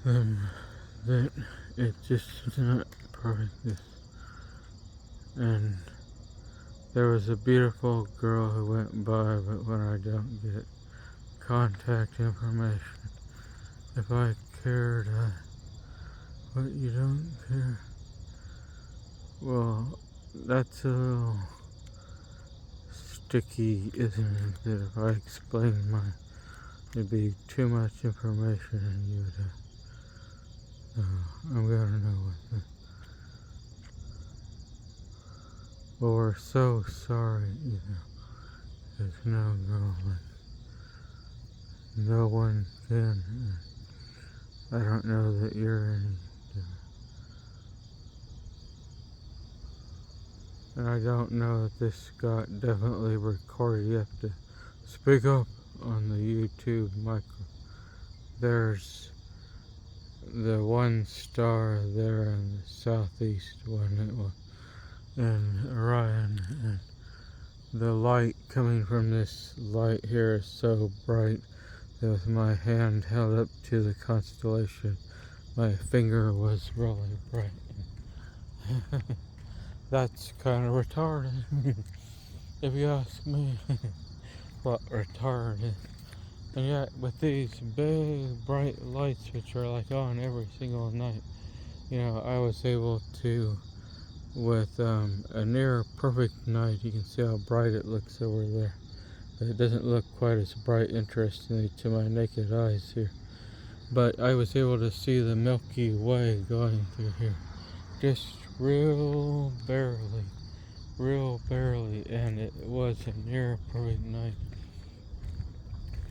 that it just is not perfect. And there was a beautiful girl who went by, but when I don't get contact information, if I cared, but you don't care. Well, that's a little sticky, isn't it? That if I explained mine, it'd be too much information and you'd, I'm gonna know what. Well, we're so sorry, there's no girl, no one can. I don't know that you're any different. And I don't know that this got definitely recorded. You have to speak up on the YouTube micro. There's the one star there in the southeast one, it was, and Orion, and the light coming from this light here is so bright that with my hand held up to the constellation, my finger was really bright. That's kind of retarded, if you ask me. What retarded. And yet, with these big bright lights, which are like on every single night, I was able to, with a near perfect night, you can see how bright it looks over there. It doesn't look quite as bright, interestingly, to my naked eyes here. But I was able to see the Milky Way going through here. Just real barely, and it was a near perfect night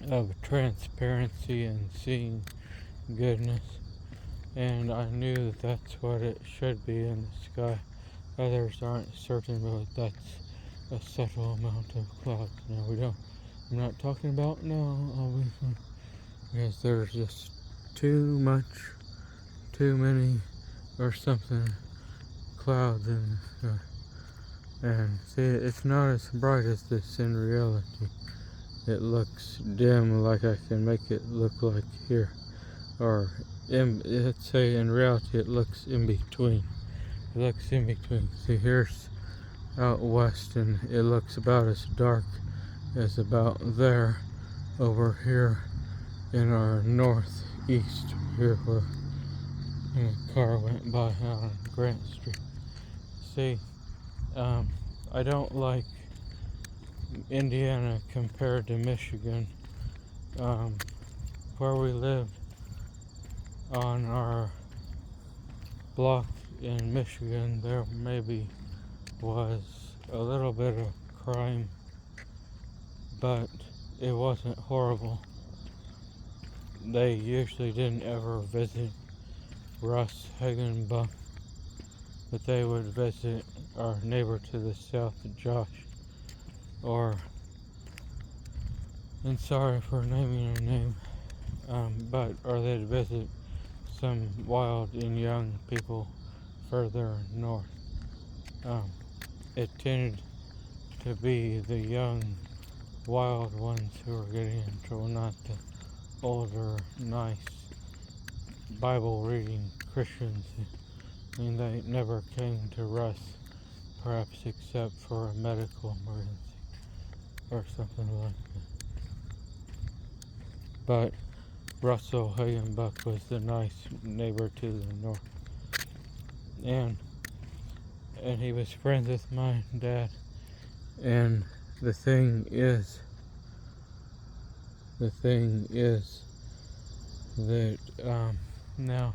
of transparency and seeing goodness. And I knew that that's what it should be in the sky. Others aren't certain, but that's a subtle amount of clouds. Now I'm not talking about now, obviously, because there's just too many, or something, clouds in the sky. And see, it's not as bright as this in reality. It looks dim, like I can make it look like here. Or, let's say in reality it looks in between. See, here's out west, and it looks about as dark as about there over here in our northeast here where a car went by out on Grant Street. See, I don't like Indiana compared to Michigan. Where we lived on our block in Michigan, there maybe was a little bit of crime, but it wasn't horrible. They usually didn't ever visit Russ Hagenbuck, but they would visit our neighbor to the south, Josh, and sorry for naming her name, or they'd visit some wild and young people further north. It tended to be the young, wild ones who were getting in trouble, not the older, nice, Bible-reading Christians. I mean, they never came to Russ, perhaps except for a medical emergency or something like that. But Russell Hagenbuck was the nice neighbor to the north. And he was friends with my dad. And the thing is that now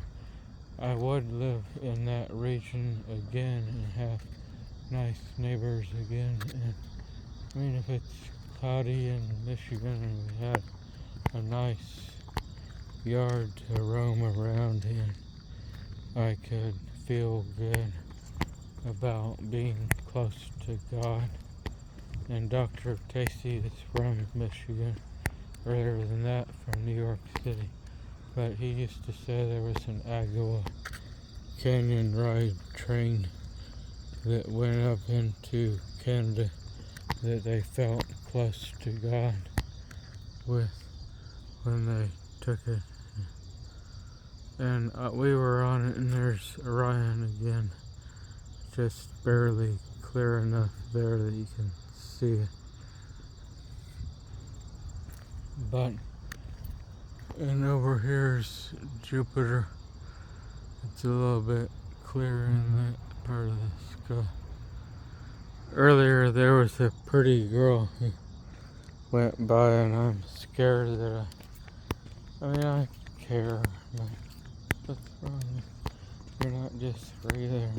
I would live in that region again and have nice neighbors again. And I mean, if it's cloudy in Michigan and we had a nice yard to roam around in, I could feel good about being close to God. And Dr. Casey is from Michigan, rather than that from New York City. But he used to say there was an Agua Canyon ride train that went up into Canada that they felt close to God with when they took it. And we were on it, and there's Orion again. Just barely clear enough there that you can see it. But, and over here's Jupiter. It's a little bit clearer in that part of the sky. Earlier there was a pretty girl who went by, and I'm scared that I care, but what's wrong? You're not just free there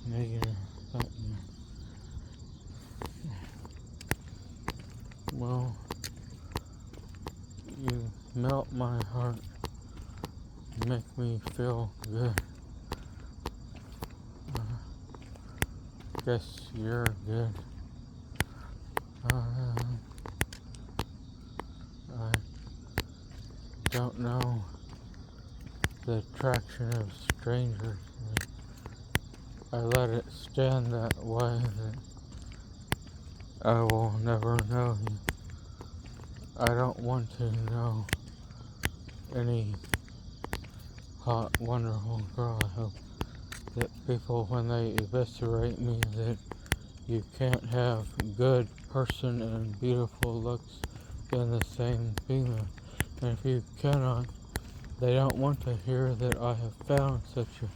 making a button. Well, you melt my heart, make me feel good. Guess you're good. I don't know the attraction of strangers. I let it stand that way, that I will never know you. I don't want to know any hot, wonderful girl. I hope that people, when they eviscerate me, that you can't have good person and beautiful looks in the same female. And if you cannot, they don't want to hear that I have found such a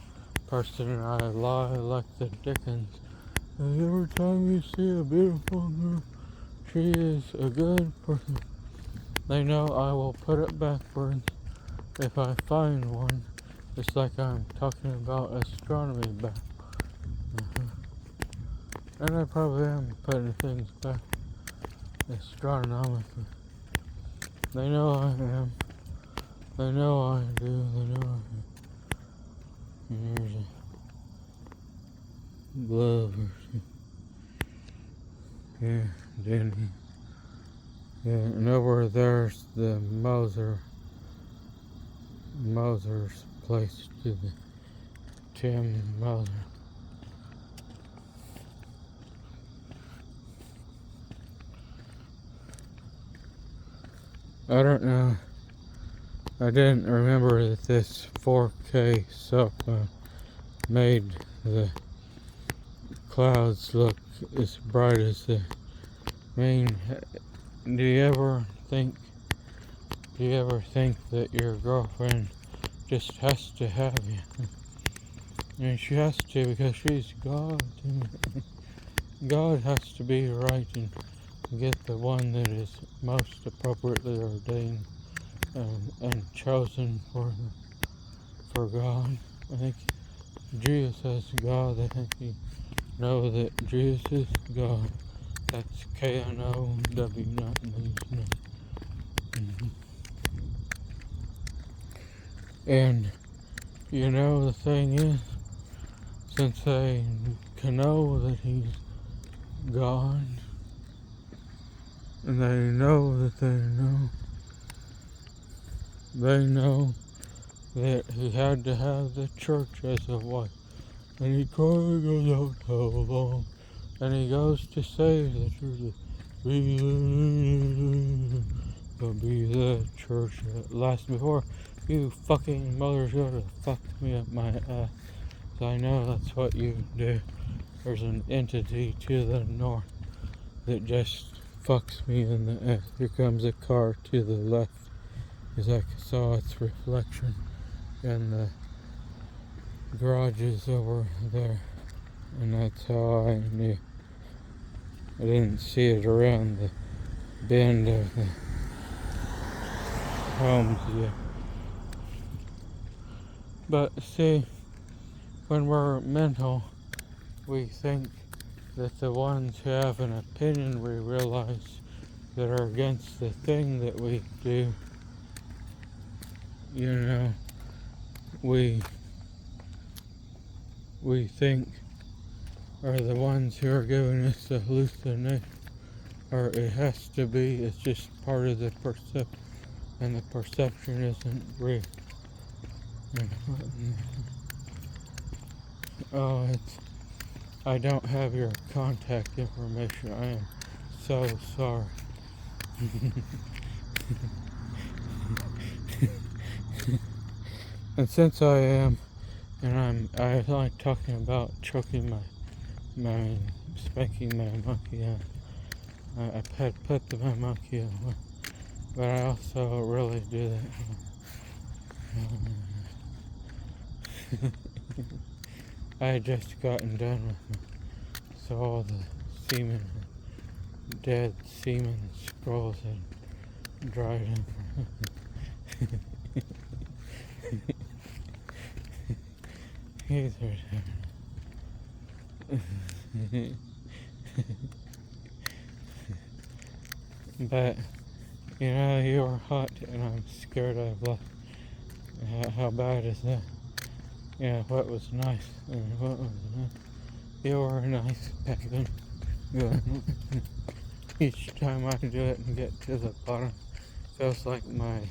person, and I lie like the Dickens. And every time you see a beautiful girl, she is a good person. They know I will put it backwards if I find one. It's like I'm talking about astronomy back. And I probably am putting things back astronomically. They know I am. They know I do. They know I do. And here's a glove or something. Yeah, Danny. Yeah, and over there's the Moser's place to the Tim Moser. I don't know. I didn't remember that this 4K cell phone made the clouds look as bright as the main. Do you ever think that your girlfriend just has to have you? I mean, she has to, because she's God. God has to be right and get the one that is most appropriately ordained and chosen for God. I think Jesus is God. I think you know that Jesus is God. That's K-N-O-W, not means no. And you know, the thing is, since they can know that he's God, and they know that he had to have the church as a wife. And he kind of goes out how long, and he goes to say that you're be the church that lasts before you fucking mothers go to fuck me up my ass. So I know that's what you do. There's an entity to the north that just fucks me in the ass. Here comes a car to the left, because I saw its reflection, and the garage is over there, and that's how I knew. I didn't see it around the bend of the homes yet. But see, when we're mental, we think that the ones who have an opinion we realize that are against the thing that we do, you know, we think are the ones who are giving us the hallucination, or it has to be. It's just part of the perception, and the perception isn't real. Oh, I don't have your contact information. I am so sorry. And since I am, and I like talking about choking my spanking my monkey out. I put my monkey away, but I also really do that. I had just gotten done with so all the semen, dead semen scrolls had dried up. He's But, you were hot and I'm scared I've left. How bad is that? Yeah, what was nice and what was not. You were nice back then. Good. Each time I do it and get to the bottom, feels like my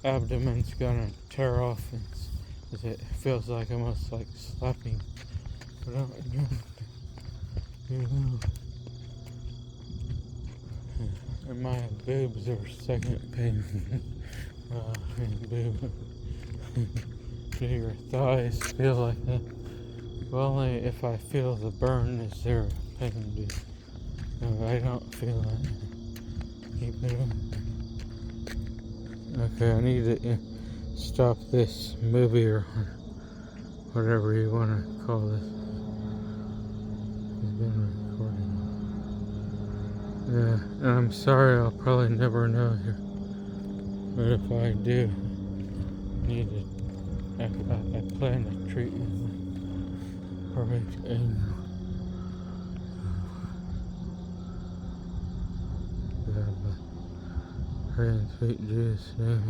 abdomen's gonna tear off. It feels like almost like slapping. But and my boobs are second pain. Boob. Do your thighs feel like that? Well, only if I feel the burn is there a pain. No, I don't feel it. Keep it up. Okay, I need to stop this movie or whatever you want to call this. It's been recording. Yeah, and I'm sorry I'll probably never know here. But if I do need it, I plan to treat it with perfect angel. God, pray in sweet Jesus' name.